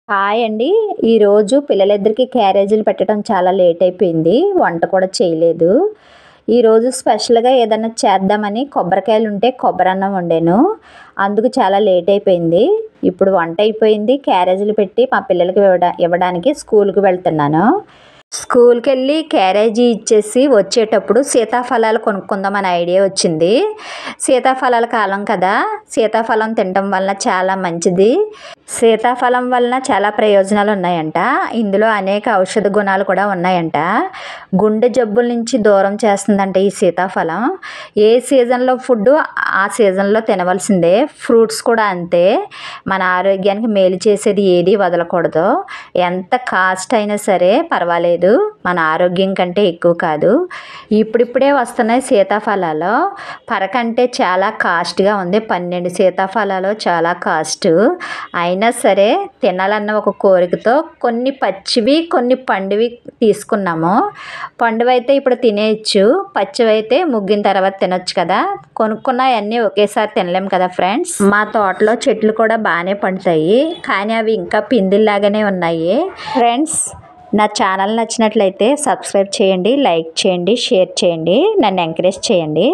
Hi అండి. ఈరోజు పిల్లలిద్దరికీ క్యారేజీలు పెట్టడం చాలా లేట్ అయిపోయింది. వంట కూడా చేయలేదు. ఈరోజు స్పెషల్‌గా ఏదన్నా చేద్దామని కొబ్బరికాయలు ఉంటే కొబ్బరన్నం వండాను. అందుకు చాలా లేట్ అయిపోయింది. ఇప్పుడు వంట అయిపోయింది. క్యారేజీలు పెట్టి మా పిల్లలకి ఇవ్వడానికి స్కూల్‌కి వెళ్తున్నాను. స్కూల్‌కెళ్ళి క్యారేజీ ఇచ్చేసి వచ్చేటప్పుడు సీతాఫలాలు కొనుక్కుందామని ఐడియా వచ్చింది. సీతాఫలాల కాలం కదా! సీతాఫలం తినటం వలన చాలా మంచిది. సీతాఫలం వలన చాలా ప్రయోజనాలు ఉన్నాయంట. ఇందులో అనేక ఔషధ గుణాలు కూడా ఉన్నాయంట. గుండె జబ్బుల నుంచి దూరం చేస్తుందంట ఈ సీతాఫలం. ఏ సీజన్‌లో ఫుడ్డు ఆ సీజన్‌లో తినవలసిందే. ఫ్రూట్స్ కూడా అంతే. మన ఆరోగ్యానికి మేలు చేసేది ఏది వదలకూడదు. ఎంత కాస్ట్ అయినా సరే పర్వాలేదు. మన ఆరోగ్యం కంటే ఎక్కువ కాదు. ఇప్పుడిప్పుడే వస్తున్నాయి సీతాఫలాలు. పరకంటే చాలా కాస్ట్‌గా ఉంది. 12 సీతాఫలాలు చాలా కాస్ట్. అయినా సరే తినాలన్న ఒక కోరికతో కొన్ని పచ్చివి కొన్ని పండువి తీసుకున్నాము. పండువైతే ఇప్పుడు తినేయచ్చు. పచ్చివైతే ముగ్గిన తర్వాత తినొచ్చు కదా! కొనుక్కున్నవన్నీ ఒకేసారి తినలేం కదా ఫ్రెండ్స్. మా తోటలో చెట్లు కూడా బాగానే పండుతాయి. కానీ అవి ఇంకా పిందెల్లాగానే ఉన్నాయి. ఫ్రెండ్స్, నా ఛానల్ నచ్చినట్లయితే సబ్స్క్రైబ్ చేయండి, లైక్ చేయండి, షేర్ చేయండి, నన్ను ఎంకరేజ్ చేయండి.